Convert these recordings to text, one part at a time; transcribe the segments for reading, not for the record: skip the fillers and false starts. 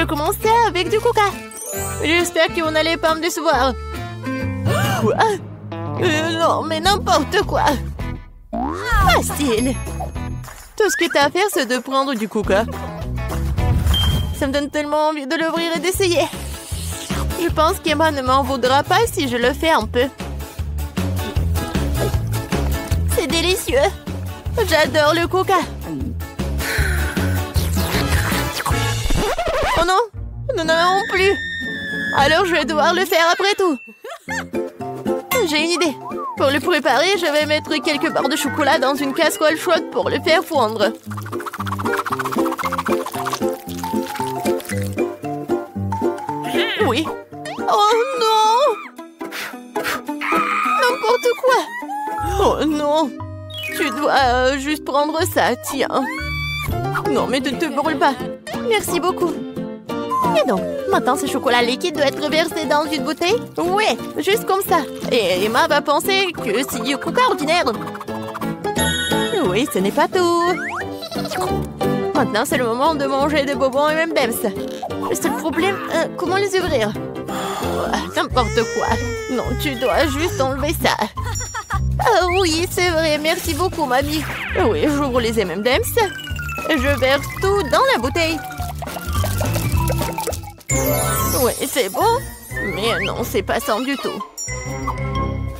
Je commençais avec du coca. J'espère que vous n'allez pas me décevoir. Quoi? Non, mais n'importe quoi. Facile. Tout ce que t'as à faire, c'est de prendre du coca. Ça me donne tellement envie de l'ouvrir et d'essayer. Je pense qu'Emma ne m'en voudra pas si je le fais un peu. C'est délicieux. J'adore le coca. Oh non, nous n'en avons plus. Alors je vais devoir le faire après tout. J'ai une idée. Pour le préparer, je vais mettre quelques barres de chocolat dans une casserole chaude pour le faire fondre. Oui. Oh non! N'importe quoi! Oh non! Tu dois juste prendre ça, tiens. Non, mais ne te brûle pas. Merci beaucoup. Et donc, maintenant ce chocolat liquide doit être versé dans une bouteille? Oui, juste comme ça. Et Emma va penser que c'est du coca ordinaire. Oui, ce n'est pas tout. Maintenant, c'est le moment de manger des bonbons et M&M's. Le seul problème, comment les ouvrir? N'importe quoi. Non, tu dois juste enlever ça. Ah oui, c'est vrai. Merci beaucoup, mamie. Oui, j'ouvre les M&M's. Je verse tout dans la bouteille. Oui, c'est bon. Mais non, c'est pas ça du tout.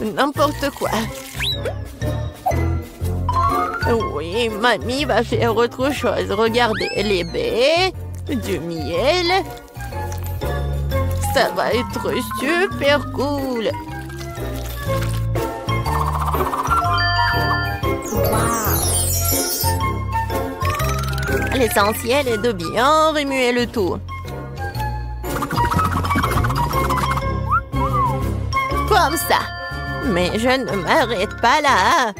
N'importe quoi. Oui, mamie va faire autre chose. Regardez, les baies, du miel. Ça va être super cool. L'essentiel est de bien remuer le tout. Comme ça. Mais je ne m'arrête pas là.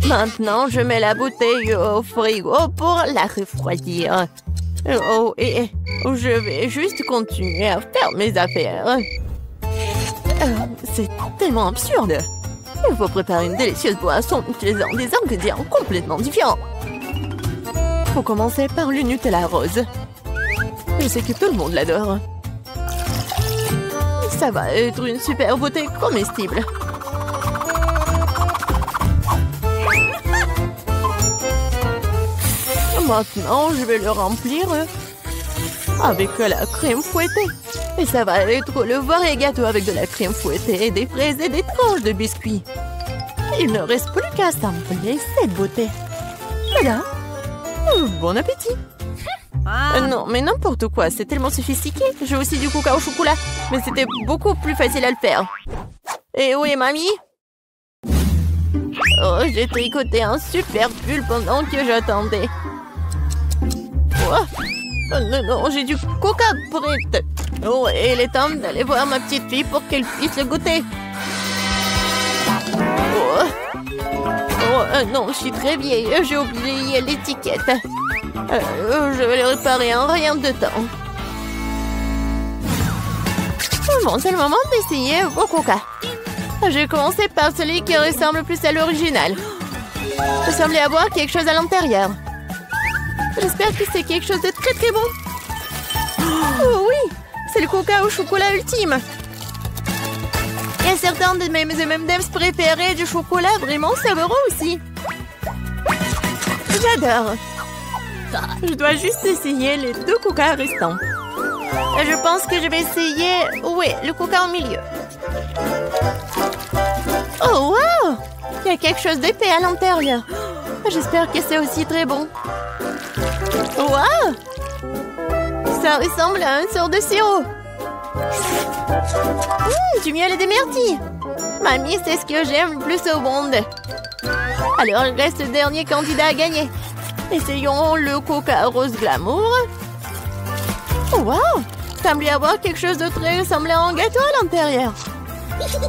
Maintenant, je mets la bouteille au frigo pour la refroidir. Oh, et je vais juste continuer à faire mes affaires. C'est tellement absurde. Il faut préparer une délicieuse boisson en utilisant des ingrédients complètement différents. Faut commencer par le Nutella rose. Je sais que tout le monde l'adore. Ça va être une super bouteille comestible. Maintenant, je vais le remplir avec la crème fouettée. Et ça va être le vrai gâteau avec de la crème fouettée, des fraises et des tranches de biscuits. Il ne reste plus qu'à assembler cette beauté. Voilà. Bon appétit. Non, mais n'importe quoi, c'est tellement sophistiqué. J'ai aussi du coca au chocolat, mais c'était beaucoup plus facile à le faire. Et où est mamie? Oh, j'ai tricoté un super pull pendant que j'attendais. Oh, non, j'ai du coca prêt. Oh, et il est temps d'aller voir ma petite fille pour qu'elle puisse le goûter. Non, je suis très vieille. J'ai oublié l'étiquette. Je vais le réparer en rien de temps. Bon, c'est le moment d'essayer vos coca. J'ai commencé par celui qui ressemble plus à l'original. Vous semblez avoir quelque chose à l'intérieur. J'espère que c'est quelque chose de très très bon. Oh oui, c'est le coca au chocolat ultime. Il y a certains de mes M&M's préférés du chocolat vraiment savoureux aussi. J'adore. Je dois juste essayer les 2 coca restants. Je pense que je vais essayer... Oui, le coca au milieu. Oh, wow! Il y a quelque chose d'épais à l'intérieur. J'espère que c'est aussi très bon. Wow! Ça ressemble à une sorte de sirop. Du miel et des myrtilles. Mamie, c'est ce que j'aime le plus au monde. Alors, il reste le dernier candidat à gagner. Essayons le coca rose glamour. Oh, wow! Semble y avoir quelque chose de très ressemblant à un gâteau à l'intérieur.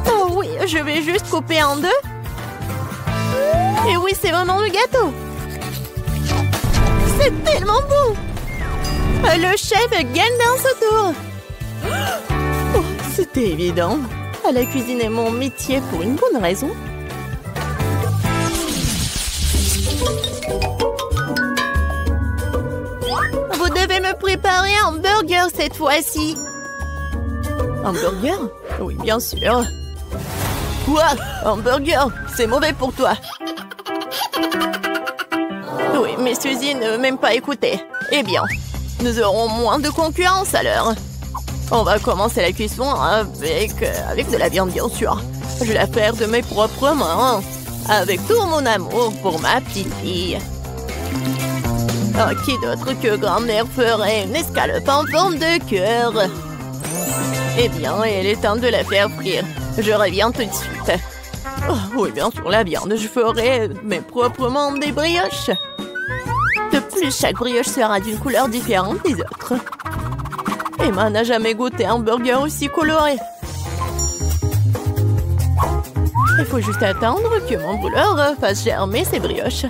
Oh oui, je vais juste couper en 2. Et oui, c'est vraiment le gâteau. C'est tellement bon. Le chef gagne dans ce tour. Oh, c'était évident. La cuisine est mon métier pour une bonne raison. Vous devez me préparer voudrais un burger cette fois-ci. Un burger? Oui, bien sûr. Quoi? Un burger? C'est mauvais pour toi. Oui, mais Suzy ne veut même pas écouter. Eh bien, nous aurons moins de concurrence alors. On va commencer la cuisson avec de la viande, bien sûr. Je vais la faire de mes propres mains. Avec tout mon amour pour ma petite fille. Oh, qui d'autre que grand-mère ferait une escalope en forme de cœur? Eh bien, il est temps de la faire frire. Je reviens tout de suite. Oh, oui, bien sûr, la viande. Je ferai mes propres mains des brioches. De plus, chaque brioche sera d'une couleur différente des autres. Emma n'a jamais goûté un burger aussi coloré. Il faut juste attendre que mon brûleur fasse germer ses brioches.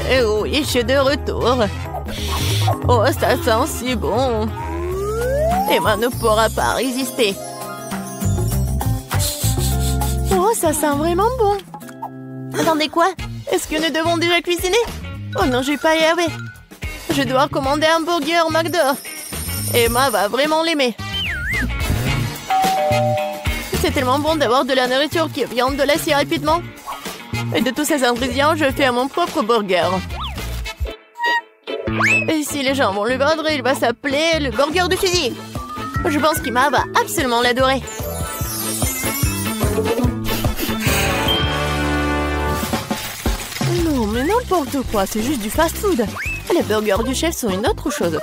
Et oui, je suis de retour. Oh, ça sent si bon. Emma ne pourra pas résister. Oh, ça sent vraiment bon. Attendez, quoi? Est-ce que nous devons déjà cuisiner? Oh non, je vais pas y arriver. Je dois commander un burger au McDo. Emma va vraiment l'aimer. C'est tellement bon d'avoir de la nourriture qui vient de là si rapidement. Et de tous ces ingrédients, je fais mon propre burger. Et si les gens vont le vendre, il va s'appeler le burger de Suzy. Je pense qu'Emma va absolument l'adorer. Non, mais n'importe quoi, c'est juste du fast-food. Les burgers du chef sont une autre chose.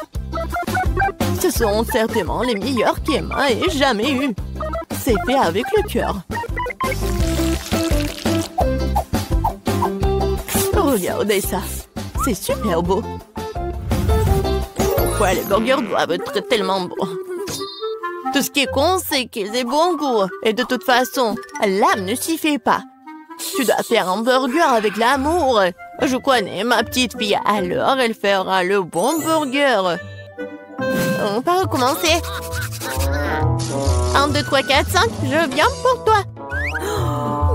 Ce sont certainement les meilleurs qu'Emma ait jamais eu. C'est fait avec le cœur. Regardez ça. C'est super beau. Pourquoi les burgers doivent être tellement beaux? Tout ce qui est con, c'est qu'ils aient bon goût. Et de toute façon, l'âme ne s'y fait pas. Tu dois faire un burger avec l'amour. Je connais ma petite fille, alors elle fera le bon burger. On va recommencer. 1, 2, 3, 4, 5, je viens pour toi.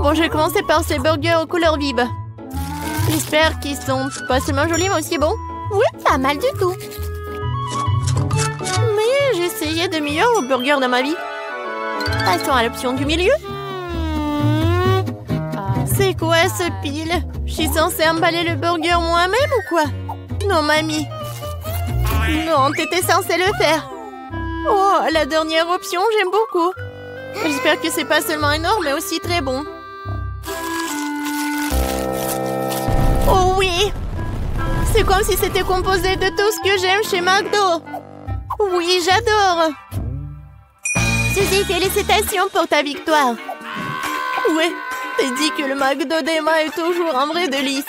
Bon, je vais commencer par ces burgers aux couleurs vives. J'espère qu'ils sont pas seulement jolis, mais aussi bons. Oui, pas mal du tout. Mais j'ai essayé de meilleurs burgers dans ma vie. Passons à l'option du milieu. C'est quoi ce pile? Je suis censée emballer le burger moi-même ou quoi? Non, mamie. Non, t'étais censée le faire. Oh, la dernière option, j'aime beaucoup. J'espère que c'est pas seulement énorme, mais aussi très bon. Oh oui! C'est comme si c'était composé de tout ce que j'aime chez McDo. Oui, j'adore. Suzy, félicitations pour ta victoire. Oui, t'as dit que le McDo d'Emma est toujours un vrai délice.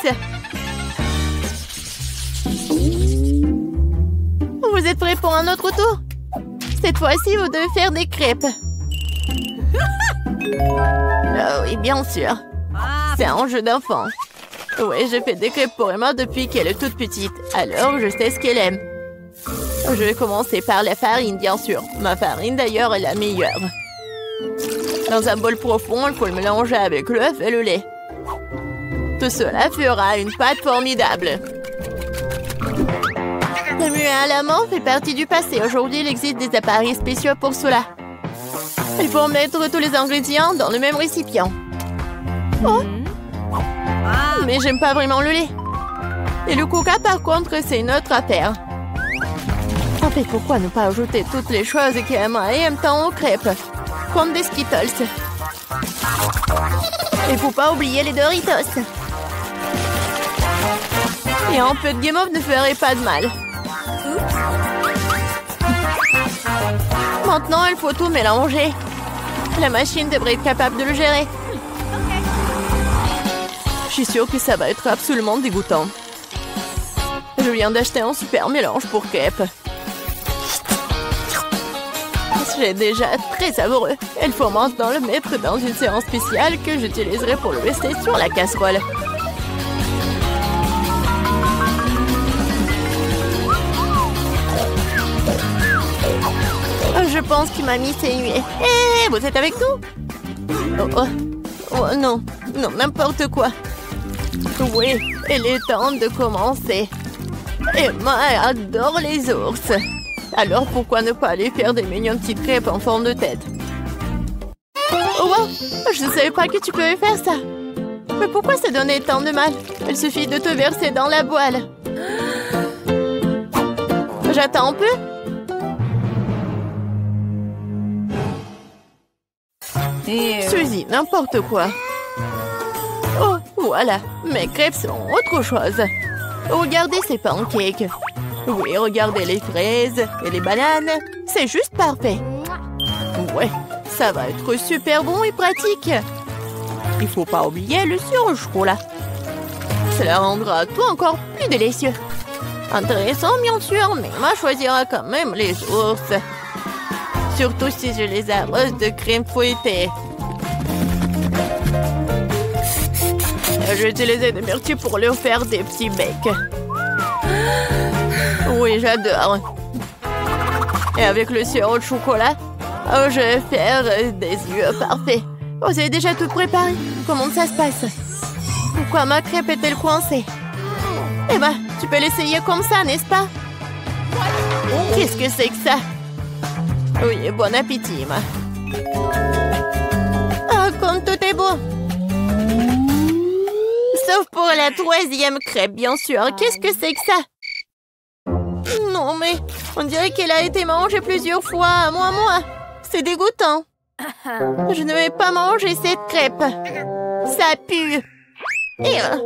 Vous êtes prêts pour un autre tour? Cette fois-ci, vous devez faire des crêpes. Oh oui, bien sûr. C'est un jeu d'enfant. Oui, je fais des crêpes pour Emma depuis qu'elle est toute petite. Alors, je sais ce qu'elle aime. Je vais commencer par la farine, bien sûr. Ma farine, d'ailleurs, est la meilleure. Dans un bol profond, il faut le mélanger avec l'œuf et le lait. Tout cela fera une pâte formidable. Le muet à la main fait partie du passé. Aujourd'hui, il existe des appareils spéciaux pour cela. Il faut mettre tous les ingrédients dans le même récipient. Oh! Mais j'aime pas vraiment le lait. Et le coca, par contre, c'est une autre affaire. En fait, pourquoi ne pas ajouter toutes les choses qu'Emma aime tant aux crêpes? Comme des Skittles. Et faut pas oublier les Doritos. Et un peu de guimauve ne ferait pas de mal. Maintenant, il faut tout mélanger. La machine devrait être capable de le gérer. Je suis sûre que ça va être absolument dégoûtant. Je viens d'acheter un super mélange pour crêpes. C'est déjà très savoureux. Il faut maintenant le mettre dans une séance spéciale que j'utiliserai pour le rester sur la casserole. Je pense que mamie s'est nuée. Hé, vous êtes avec nous? Oh, oh. Oh non, non, n'importe quoi. Oui, il est temps de commencer. Emma adore les ours. Alors pourquoi ne pas aller faire des mignonnes petites crêpes en forme de tête? Oh wow, je ne savais pas que tu pouvais faire ça. Mais pourquoi se donner tant de mal? Il suffit de te verser dans la boîle. J'attends un peu. Suzy, n'importe quoi. Oh, voilà, mes crêpes sont autre chose. Regardez ces pancakes. Oui, regardez les fraises et les bananes. C'est juste parfait. Ouais, ça va être super bon et pratique. Il faut pas oublier le sirop au chocolat. Cela rendra tout encore plus délicieux. Intéressant, bien sûr, mais Emma choisira quand même les ours. Surtout si je les arrose de crème fouettée. J'ai utilisé des myrtilles pour leur faire des petits becs. Oui, j'adore. Et avec le sirop de chocolat, je vais faire des yeux parfaits. Oh, c'est déjà tout préparé. Comment ça se passe? Pourquoi ma crêpe est-elle coincée? Eh ben, tu peux l'essayer comme ça, n'est-ce pas? Qu'est-ce que c'est que ça? Oui, bon appétit, Emma. Ah, comme tout est beau. Sauf pour la 3e crêpe, bien sûr. Qu'est-ce que c'est que ça? Non, mais on dirait qu'elle a été mangée plusieurs fois. Moi. C'est dégoûtant. Je ne vais pas manger cette crêpe. Ça pue. Ah!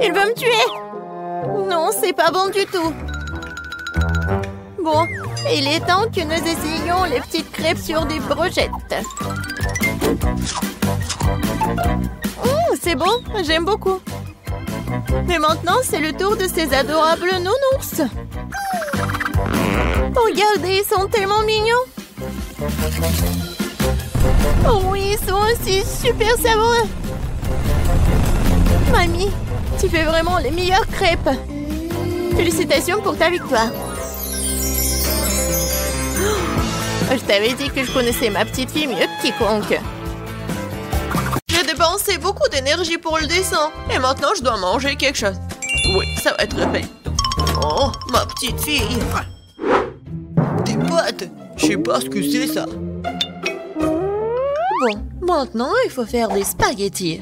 Il veut me tuer. Non, c'est pas bon du tout. Bon, il est temps que nous essayions les petites crêpes sur des brochettes. C'est bon, j'aime beaucoup. Mais maintenant, c'est le tour de ces adorables nounours. Regardez, ils sont tellement mignons. Oh oui, ils sont aussi super savoureux. Mamie, tu fais vraiment les meilleures crêpes. Félicitations pour ta victoire. Je t'avais dit que je connaissais ma petite fille mieux que quiconque. J'ai dépensé beaucoup d'énergie pour le dessin. Et maintenant, je dois manger quelque chose. Oui, ça va être fait. Oh, ma petite fille. Des pâtes. Je sais pas ce que c'est, ça. Bon, maintenant, il faut faire des spaghettis.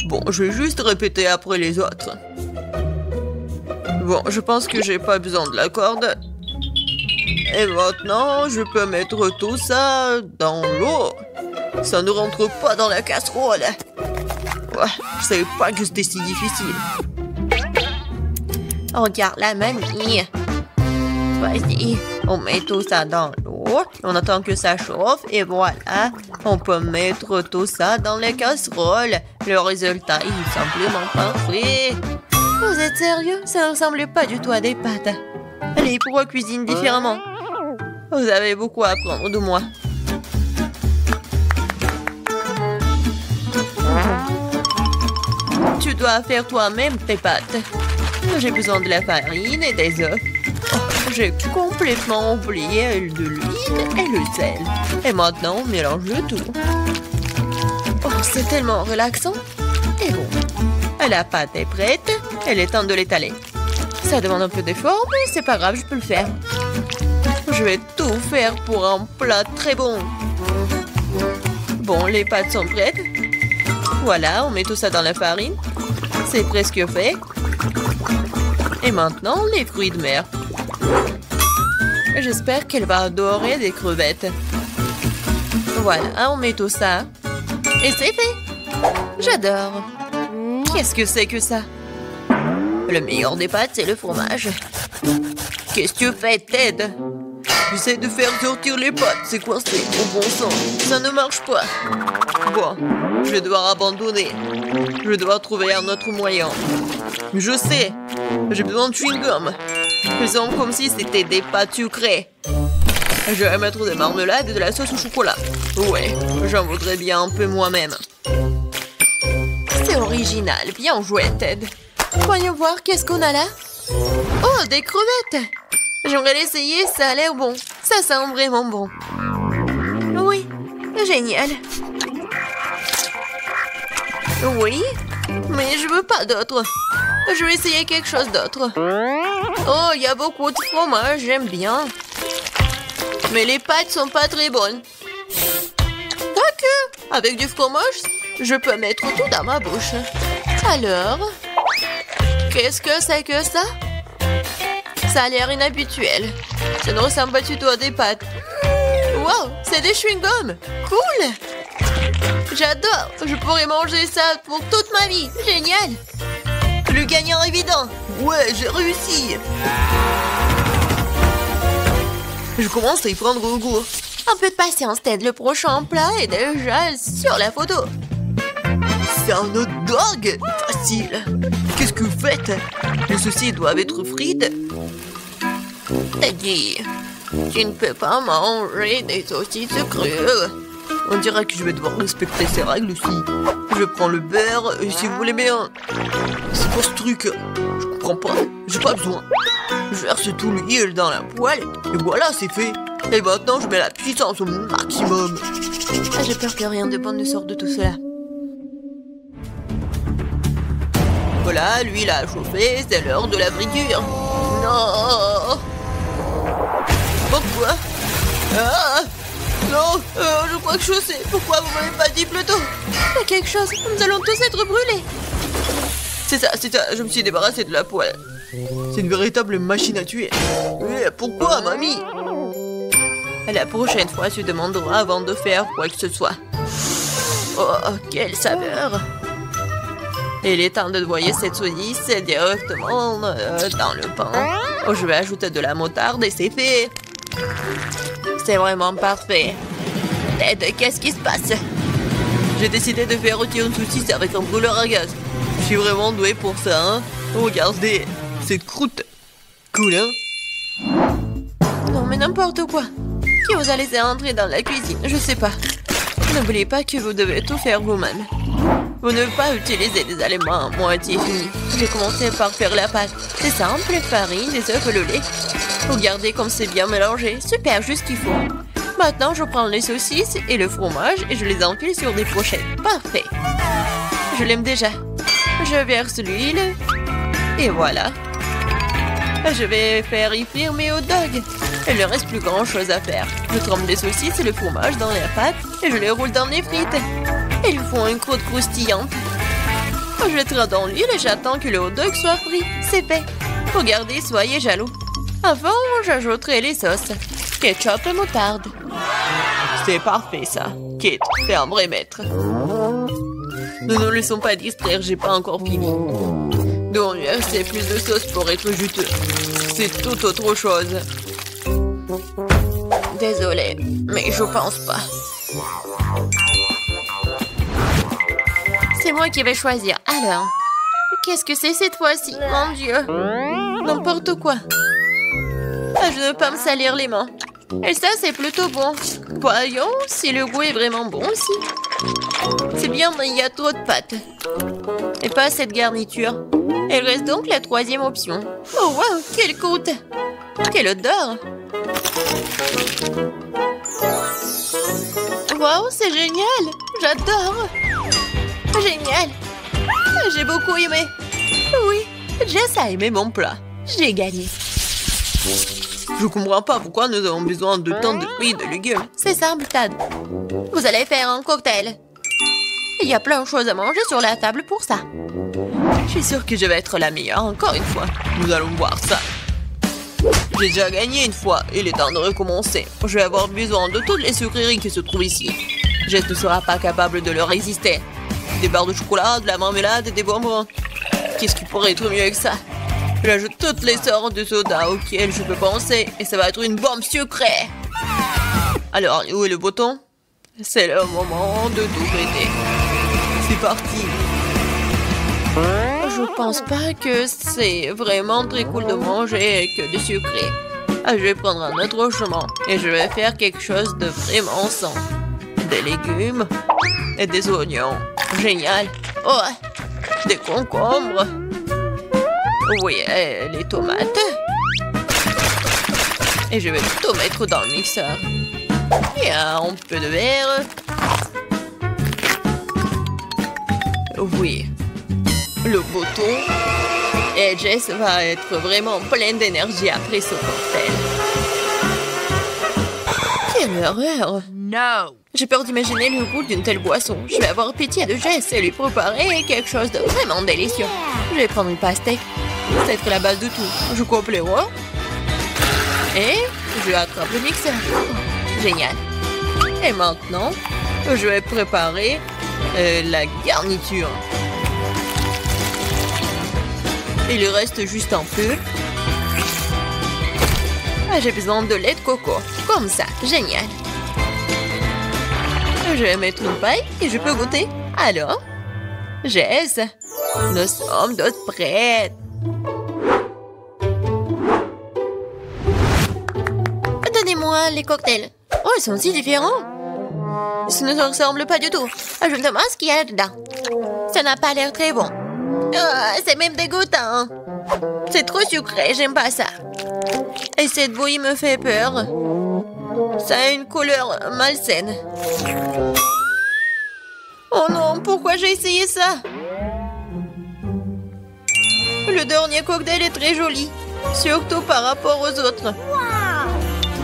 Bon, je vais juste répéter après les autres. Bon, je pense que j'ai pas besoin de la corde. Et maintenant, je peux mettre tout ça dans l'eau. Ça ne rentre pas dans la casserole. Ouais, je savais pas que c'était si difficile. Regarde la mamie. Vas-y, on met tout ça dans l'eau. On attend que ça chauffe et voilà. On peut mettre tout ça dans les casseroles. Le résultat est simplement parfait. Vous êtes sérieux? Ça ne ressemble pas du tout à des pâtes. Allez, pourquoi cuisine différemment? Vous avez beaucoup à apprendre de moi. Tu dois faire toi-même tes pâtes. J'ai besoin de la farine et des œufs. Oh, j'ai complètement oublié de l'huile et le sel. Et maintenant, on mélange le tout. Oh, c'est tellement relaxant. Et bon, la pâte est prête. Il est temps de l'étaler. Ça demande un peu d'effort, mais c'est pas grave, je peux le faire. Je vais tout faire pour un plat très bon. Bon, les pâtes sont prêtes. Voilà, on met tout ça dans la farine. C'est presque fait. Et maintenant, les fruits de mer. J'espère qu'elle va adorer des crevettes. Voilà, on met tout ça. Et c'est fait. J'adore. Qu'est-ce que c'est que ça? Le meilleur des pâtes, c'est le fromage. Qu'est-ce que tu fais, Ted? J'essaie de faire sortir les pâtes, c'est coincé. Au bon sang, ça ne marche pas. Bon, je vais devoir abandonner. Je vais devoir trouver un autre moyen. Je sais, j'ai besoin de chewing-gum. Ils sont comme si c'était des pâtes sucrées. Je vais mettre des marmelades et de la sauce au chocolat. Ouais, j'en voudrais bien un peu moi-même. C'est original, bien joué, Ted. Voyons voir, qu'est-ce qu'on a là? Oh, des crevettes! J'aimerais l'essayer, ça a l'air bon. Ça sent vraiment bon. Oui, génial. Oui, mais je veux pas d'autre. Je vais essayer quelque chose d'autre. Oh, il y a beaucoup de fromage, j'aime bien. Mais les pâtes sont pas très bonnes. Quoique, avec du fromage, je peux mettre tout dans ma bouche. Alors, qu'est-ce que c'est que ça? Ça a l'air inhabituel. Ça ne ressemble pas du tout à des pâtes. Wow, c'est des chewing-gums. Cool. J'adore. Je pourrais manger ça pour toute ma vie. Génial. Le gagnant évident. Ouais, j'ai réussi. Je commence à y prendre goût. Un peu de patience, Ted. Le prochain plat est déjà sur la photo. C'est un hot dog. Facile. Qu'est-ce que vous faites? Les saucisses doivent être frites. Teddy, tu ne peux pas manger des saucisses crues. On dirait que je vais devoir respecter ces règles aussi. Je prends le beurre et si vous voulez bien. C'est pour ce truc. Je comprends pas. J'ai pas besoin. Je verse tout l'huile dans la poêle et voilà, c'est fait. Et maintenant, je mets la puissance au maximum. Ah, j'ai peur que rien de bon ne sorte de tout cela. Voilà, l'huile a chauffé, c'est l'heure de la friture. Non. Pourquoi? Ah. Non, je crois que je sais. Pourquoi vous m'avez pas dit plus tôt? Il y a quelque chose, nous allons tous être brûlés. C'est ça, je me suis débarrassé de la poêle. C'est une véritable machine à tuer. Mais pourquoi, mamie? La prochaine fois, tu demanderas avant de faire quoi que ce soit. Oh, quelle saveur! Il est temps de noyer cette saucisse directement dans le pain. Oh, je vais ajouter de la moutarde et c'est fait. C'est vraiment parfait. Ted, qu'est-ce qui se passe? J'ai décidé de faire rôtir une saucisse avec un brûleur à gaz. Je suis vraiment doué pour ça, hein? Regardez, cette croûte. Cool, hein? Non, mais n'importe quoi. Qui vous a laissé entrer dans la cuisine? Je sais pas. N'oubliez pas que vous devez tout faire vous-même. Vous ne devez pas utiliser des aliments à moitié finis. J'ai commencé par faire la pâte. C'est simple, farine, des œufs et le lait. Regardez comme c'est bien mélangé. Super, juste ce qu'il faut. Maintenant, je prends les saucisses et le fromage et je les enfile sur des pochettes. Parfait. Je l'aime déjà. Je verse l'huile. Et voilà. Je vais faire y frire mes hot dogs. Il ne reste plus grand chose à faire. Je trempe les saucisses et le fromage dans la pâte et je les roule dans les frites. Ils font une croûte croustillante. Je jetterai dans l'huile et j'attends que le hot dog soit frit. C'est fait. Regardez, soyez jaloux. Avant, j'ajouterai les sauces. Ketchup et moutarde. C'est parfait, ça. Kate, t'es un vrai maître. Ne nous laissons pas distraire, j'ai pas encore fini. Donc, c'est plus de sauce pour être juteux. C'est tout autre chose. Désolée, mais je pense pas. C'est moi qui vais choisir. Alors, qu'est-ce que c'est cette fois-ci? Mon Dieu. N'importe quoi. Ah, je ne veux pas me salir les mains. Et ça, c'est plutôt bon. Voyons si le goût est vraiment bon aussi. C'est bien, mais il y a trop de pâtes. Et pas cette garniture. Il reste donc la troisième option. Oh, wow, quelle croûte! Quelle odeur! Wow, c'est génial! J'adore! Génial! J'ai beaucoup aimé. Oui, Jess a aimé mon plat. J'ai gagné. Je comprends pas pourquoi nous avons besoin de tant de fruits et de légumes. C'est simple, Tad. Vous allez faire un cocktail. Il y a plein de choses à manger sur la table pour ça. Je suis sûre que je vais être la meilleure encore une fois. Nous allons voir ça. J'ai déjà gagné une fois. Il est temps de recommencer. Je vais avoir besoin de toutes les sucreries qui se trouvent ici. Jess ne sera pas capable de leur résister. Des barres de chocolat, de la marmelade et des bonbons. Qu'est-ce qui pourrait être mieux que ça? J'ajoute toutes les sortes de soda auxquelles je peux penser et ça va être une bombe sucrée. Alors, où est le bouton? C'est le moment de tout péter. C'est parti. Je pense pas que c'est vraiment très cool de manger que du sucré. Je vais prendre un autre chemin et je vais faire quelque chose de vraiment sain. Des légumes et des oignons. Génial. Oh, des concombres. Oui, et les tomates. Et je vais tout mettre dans le mixeur. Et un peu de verre. Oui. Le bouton. Et Jess va être vraiment pleine d'énergie après ce cocktail. Quelle horreur! No! J'ai peur d'imaginer le goût d'une telle boisson. Je vais avoir pitié de Jess et lui préparer quelque chose de vraiment délicieux. Je vais prendre une pastèque. Ça va être la base de tout. Je coupe les rois. Et je attrape le mixeur. Génial. Et maintenant, je vais préparer la garniture. Il reste juste un peu. Ah, j'ai besoin de lait de coco. Comme ça, génial. Je vais mettre une paille et je peux goûter. Alors, Jess, nous sommes toutes prêtes. Donnez-moi les cocktails. Oh, ils sont si différents. Ça ne se ressemble pas du tout. Je me demande ce qu'il y a dedans. Ça n'a pas l'air très bon. C'est même dégoûtant. C'est trop sucré, j'aime pas ça. Et cette bouillie me fait peur. Ça a une couleur malsaine. Oh non, pourquoi j'ai essayé ça? Le dernier cocktail est très joli. Surtout par rapport aux autres.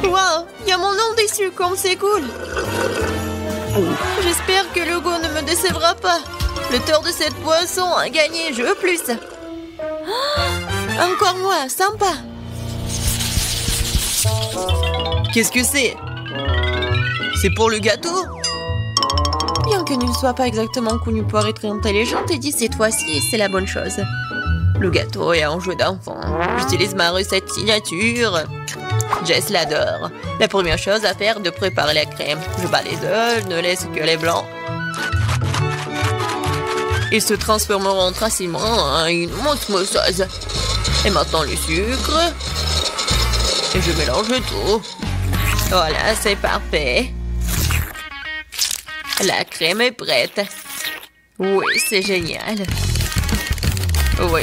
Wow, il y a mon nom dessus, comme c'est cool. J'espère que le goût ne me décevra pas. Le tort de cette boisson a gagné, je veux plus. Encore moi, sympa. Qu'est-ce que c'est? C'est pour le gâteau? Bien que tu ne sois pas exactement connu pour être intelligente, et dit cette fois-ci, c'est la bonne chose. Le gâteau est un jeu d'enfant. J'utilise ma recette signature. Jess l'adore. La première chose à faire est de préparer la crème. Je bats les œufs, ne laisse que les blancs. Ils se transformeront facilement en une mousse mousseuse. Et maintenant le sucre. Et je mélange tout. Voilà, c'est parfait. La crème est prête. Oui, c'est génial. Oui,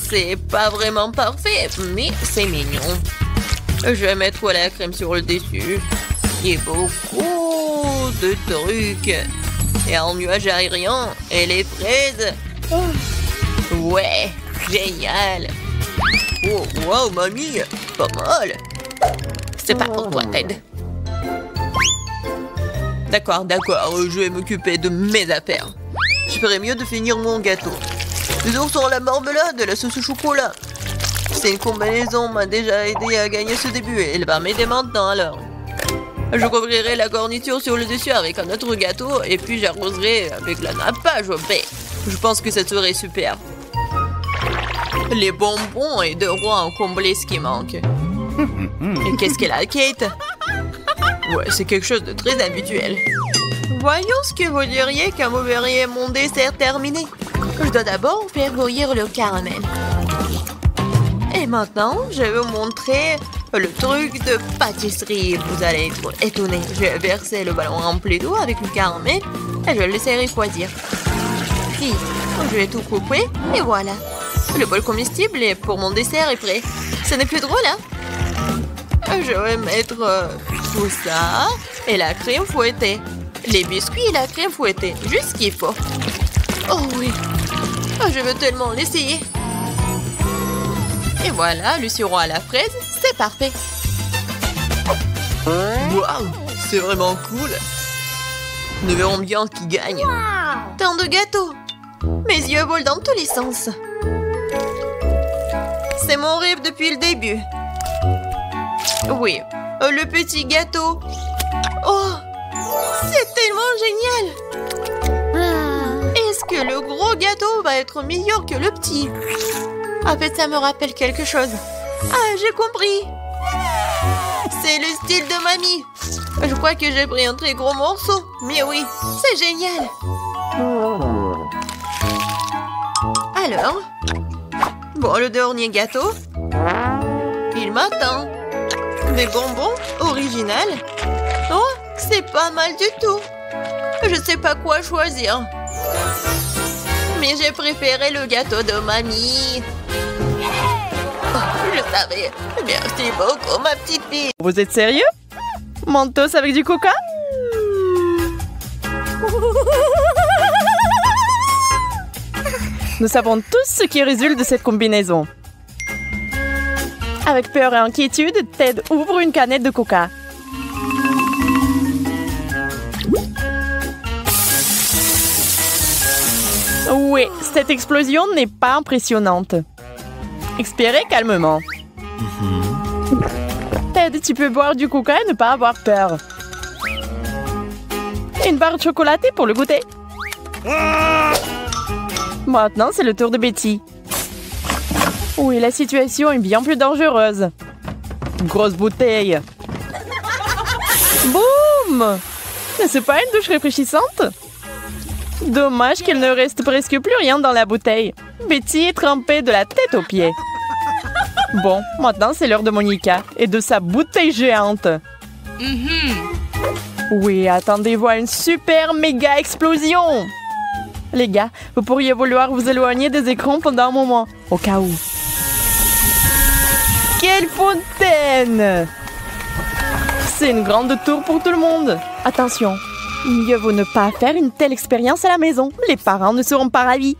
c'est pas vraiment parfait, mais c'est mignon. Je vais mettre la crème sur le dessus. Et beaucoup de trucs. Et un nuage aérien. Et les fraises. Ouais, génial. Oh, wow, mamie, pas mal. C'est pas pour toi, Ted. D'accord, je vais m'occuper de mes affaires. Je ferais mieux de finir mon gâteau. Les oursons à la marmelade et la sauce au chocolat. C'est une combinaison m'a déjà aidé à gagner ce début et elle va m'aider maintenant alors. Je couvrirai la garniture sur le dessus avec un autre gâteau et puis j'arroserai avec la nappe à joper. Je pense que ça serait super. Les bonbons et de roi ont comblé ce qui manque. Et qu'est-ce qu'elle a, Kate? Ouais, c'est quelque chose de très habituel. Voyons ce que vous diriez quand vous verriez mon dessert terminé. Je dois d'abord faire bouillir le caramel. Et maintenant, je vais vous montrer le truc de pâtisserie. Vous allez être étonnés. Je vais verser le ballon rempli d'eau avec le caramel et je vais le laisser refroidir. Puis, je vais tout couper et voilà. Le bol comestible pour mon dessert est prêt. Ce n'est plus drôle, hein? Je vais mettre tout ça et la crème fouettée. Les biscuits et la crème fouettée. Juste ce qu'il faut. Oh oui. Oh, je veux tellement l'essayer. Et voilà, le sirop à la fraise, c'est parfait. Waouh, c'est vraiment cool. Nous verrons bien qui gagne. Tant de gâteaux. Mes yeux volent dans tous les sens. C'est mon rêve depuis le début. Oui, le petit gâteau. Oh, c'est tellement génial. Est-ce que le gros gâteau va être meilleur que le petit? En fait, ça me rappelle quelque chose. Ah, j'ai compris. C'est le style de mamie. Je crois que j'ai pris un très gros morceau. Mais oui, c'est génial. Alors, bon, le dernier gâteau. Il m'attend. Des bonbons originales. Oh, c'est pas mal du tout. Je sais pas quoi choisir. Mais j'ai préféré le gâteau de mamie. Oh, je savais. Merci beaucoup, ma petite fille. Vous êtes sérieux? Mentos avec du coca? Nous savons tous ce qui résulte de cette combinaison. Avec peur et inquiétude, Ted ouvre une canette de coca. Oui, cette explosion n'est pas impressionnante. Expirez calmement. Ted, tu peux boire du coca et ne pas avoir peur. Une barre de chocolatée pour le goûter. Maintenant, c'est le tour de Betty. Oui, la situation est bien plus dangereuse. Grosse bouteille. Boum! N'est-ce pas une douche rafraîchissante? Dommage qu'il ne reste presque plus rien dans la bouteille. Betty est trempée de la tête aux pieds. Bon, maintenant c'est l'heure de Monica et de sa bouteille géante. Oui, attendez-vous à une super méga explosion. Les gars, vous pourriez vouloir vous éloigner des écrans pendant un moment, au cas où. Quelle fontaine! C'est une grande tour pour tout le monde. Attention, mieux vaut ne pas faire une telle expérience à la maison. Les parents ne seront pas ravis.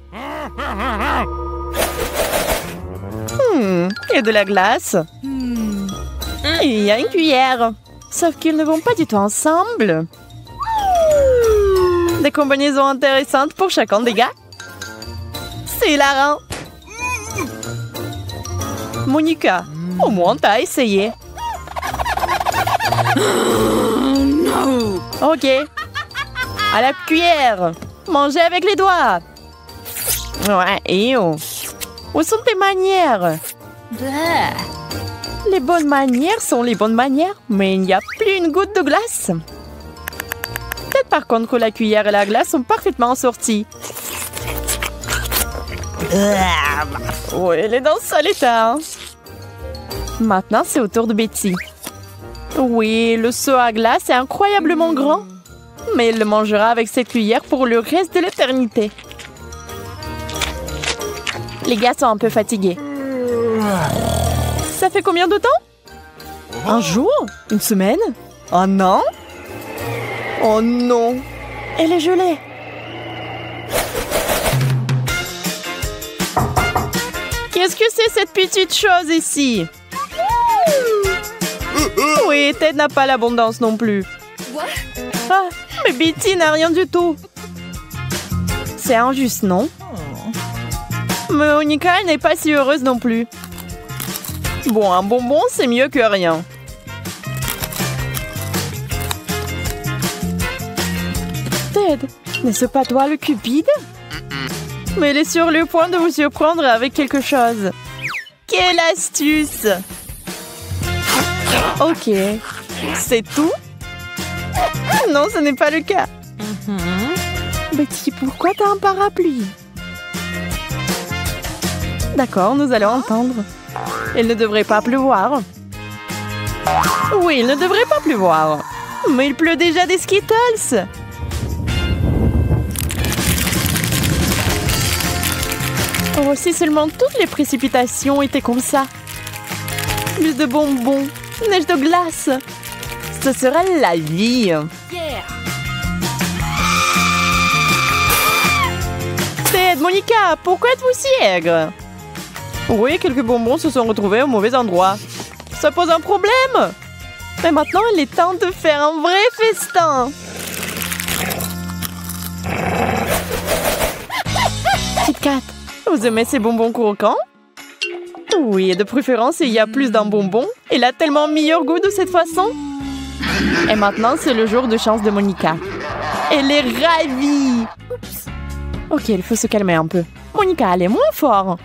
Il y a de la glace. Et il y a une cuillère. Sauf qu'ils ne vont pas du tout ensemble. Des combinaisons intéressantes pour chacun des gars. C'est hilarant. Monica, au moins t'as essayé. Ok. À la cuillère. Mangez avec les doigts. Ouais, et oh. Où sont tes manières? Les bonnes manières sont les bonnes manières, mais il n'y a plus une goutte de glace. Peut-être par contre que la cuillère et la glace sont parfaitement sorties. Oui, les dents sales état. Hein? Maintenant, c'est au tour de Betty. Oui, le seau à glace est incroyablement grand, mais elle le mangera avec cette cuillère pour le reste de l'éternité. Les gars sont un peu fatigués. Ça fait combien de temps? Un jour? Une semaine? Un an? Oh non! Elle est gelée! Qu'est-ce que c'est cette petite chose ici? Oui, Ted n'a pas l'abondance non plus. Ah, mais Betty n'a rien du tout. C'est injuste, non? Mais Monica, elle n'est pas si heureuse non plus. Bon, un bonbon, c'est mieux que rien. Ted, n'est-ce pas toi le cupide? Mais elle est sur le point de vous surprendre avec quelque chose. Quelle astuce! Ok, c'est tout? Non, ce n'est pas le cas. Betty, pourquoi t'as un parapluie? D'accord, nous allons entendre. Il ne devrait pas pleuvoir. Oui, il ne devrait pas pleuvoir. Mais il pleut déjà des Skittles. Oh, si seulement toutes les précipitations étaient comme ça. Plus de bonbons, neige de glace. Ce serait la vie. Ted, Monica, pourquoi êtes-vous si aigre? Oui, quelques bonbons se sont retrouvés au mauvais endroit. Ça pose un problème. Mais maintenant, il est temps de faire un vrai festin. Kit Kat, vous aimez ces bonbons croquants? Oui, et de préférence, il y a plus d'un bonbon. Il a tellement meilleur goût de cette façon. Et maintenant, c'est le jour de chance de Monica. Elle est ravie. Ok, il faut se calmer un peu. Monica, elle est moins fort.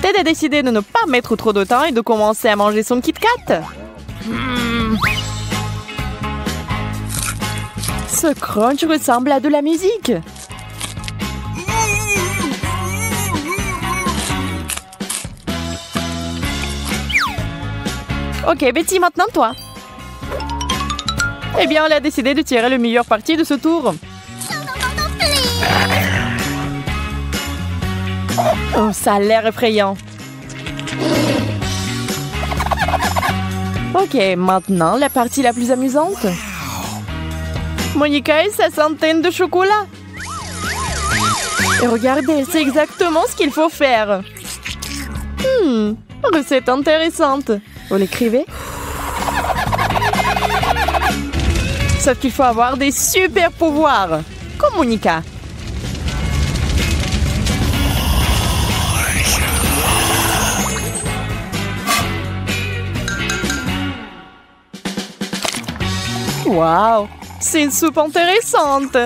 Ted a décidé de ne pas mettre trop de temps et de commencer à manger son Kit Kat. Ce crunch ressemble à de la musique. Ok, Betty, maintenant toi. Eh bien, elle a décidé de tirer le meilleur parti de ce tour. Oh, ça a l'air effrayant. Ok, maintenant, la partie la plus amusante. Monica et sa centaine de chocolats. Et regardez, c'est exactement ce qu'il faut faire. Recette intéressante. Vous l'écrivez? Sauf qu'il faut avoir des super pouvoirs. Comme Monica. Waouh, c'est une soupe intéressante.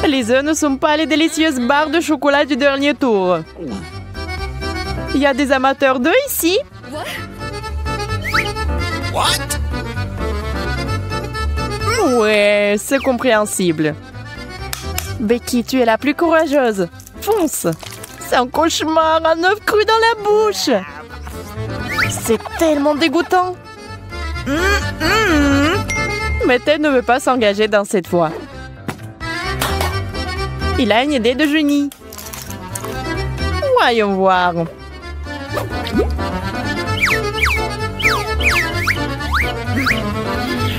Les œufs ne sont pas les délicieuses barres de chocolat du dernier tour. Il y a des amateurs d'œufs ici? What? Ouais, c'est compréhensible. Becky, tu es la plus courageuse. Fonce. C'est un cauchemar, un œuf cru dans la bouche. C'est tellement dégoûtant. Mais Ted ne veut pas s'engager dans cette fois. Il a une idée de génie. Voyons voir.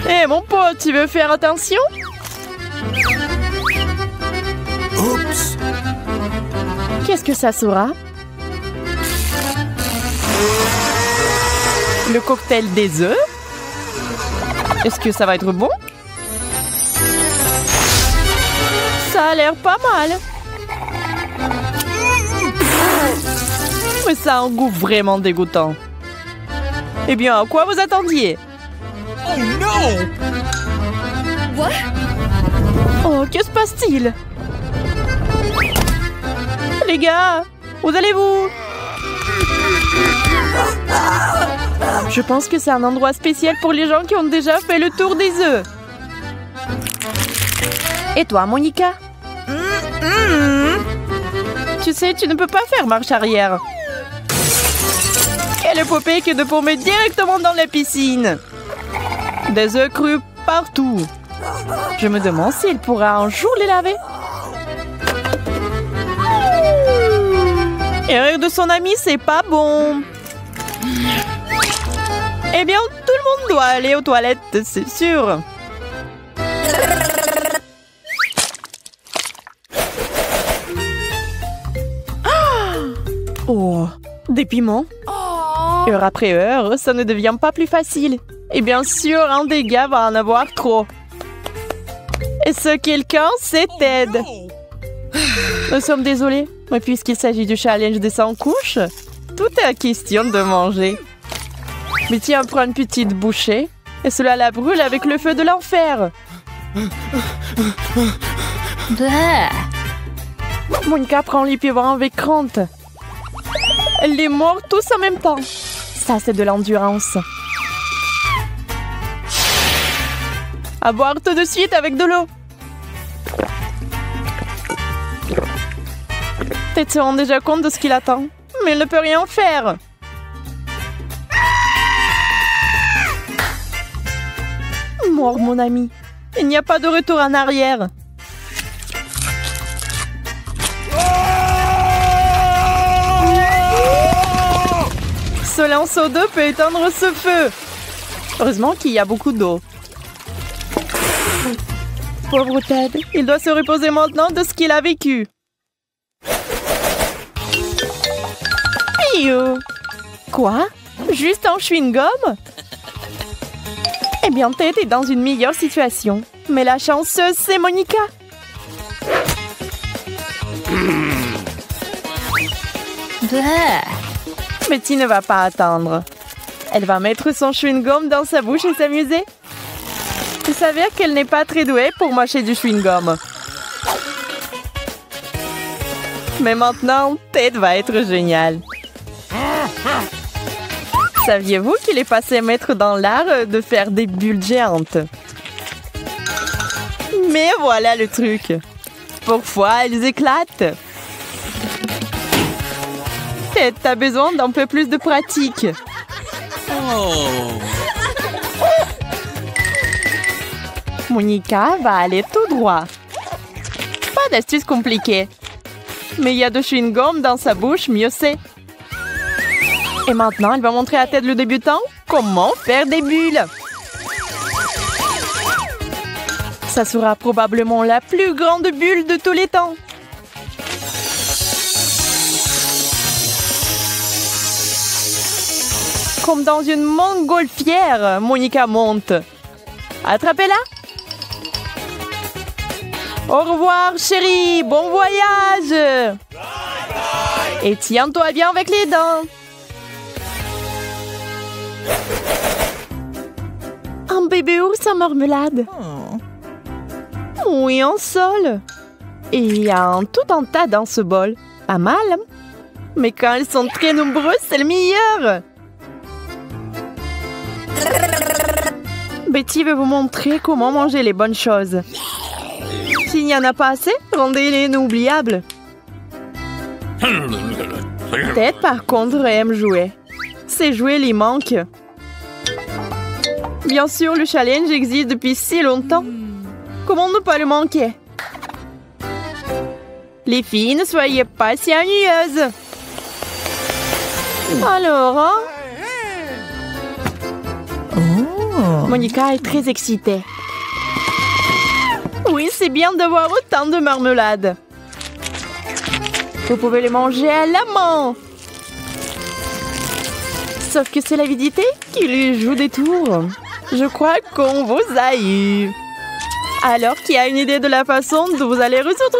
Hé, mon pote, tu veux faire attention? Oups. Qu'est-ce que ça sera? Le cocktail des œufs? Est-ce que ça va être bon? Ça a l'air pas mal. Mais ça a un goût vraiment dégoûtant. Eh bien, à quoi vous attendiez? Oh non! Oh, que se passe-t-il? Les gars, où allez-vous? Je pense que c'est un endroit spécial pour les gens qui ont déjà fait le tour des œufs. Et toi, Monica? Tu sais, tu ne peux pas faire marche arrière. Quelle épopée que de tomber directement dans la piscine. Des œufs crus partout. Je me demande s'il pourra un jour les laver. Et rire de son ami, c'est pas bon. Eh bien, tout le monde doit aller aux toilettes, c'est sûr. Oh, des piments. Heure après heure, ça ne devient pas plus facile. Et bien sûr, un des gars va en avoir trop. Et ce quelqu'un, c'est Ted. Nous sommes désolés, mais puisqu'il s'agit du challenge des 100 couches, tout est à question de manger. Mais tiens, prends une petite bouchée, et cela la brûle avec le feu de l'enfer. Monica prend les pivants avec crainte. Elle les mord tous en même temps. Ça, c'est de l'endurance. À boire tout de suite avec de l'eau. Ted se rend déjà compte de ce qu'il attend, mais il ne peut rien faire. Mort, mon ami. Il n'y a pas de retour en arrière. Ce lanceau d'eau peut éteindre ce feu. Heureusement qu'il y a beaucoup d'eau. Pauvre Ted, il doit se reposer maintenant de ce qu'il a vécu. Yo. Quoi? Juste un chewing-gum? Eh bien, Ted est dans une meilleure situation. Mais la chanceuse, c'est Monica. Betty ne va pas attendre. Elle va mettre son chewing-gum dans sa bouche et s'amuser. Il s'avère qu'elle n'est pas très douée pour mâcher du chewing-gum. Mais maintenant, Ted va être génial. Saviez-vous qu'il est passé maître dans l'art de faire des bulles géantes? Mais voilà le truc. Parfois, elles éclatent. Ted, t'as besoin d'un peu plus de pratique. Monica va aller tout droit. Pas d'astuce compliquée. Mais il y a de chewing-gum dans sa bouche, mieux c'est. Et maintenant, elle va montrer à Ted le débutant comment faire des bulles. Ça sera probablement la plus grande bulle de tous les temps. Comme dans une montgolfière, Monica monte. Attrapez-la. Au revoir, chérie. Bon voyage. Et tiens-toi bien avec les dents. Un bébé ours en marmelade. Oui, en sol. Et il y a tout un tas dans ce bol. Pas mal. Mais quand elles sont très nombreuses, c'est le meilleur. Betty veut vous montrer comment manger les bonnes choses. S'il n'y en a pas assez, rendez-les inoubliables. Ted, par contre, aime jouer. Ses jouets lui manquent. Bien sûr, le challenge existe depuis si longtemps. Comment ne pas le manquer? Les filles, ne soyez pas si ennuyeuses. Alors, hein? Monica est très excitée. Oui, c'est bien d'avoir autant de marmelade. Vous pouvez les manger à la main. Sauf que c'est l'avidité qui lui joue des tours. Je crois qu'on vous a eu. Alors, qui a une idée de la façon dont vous allez résoudre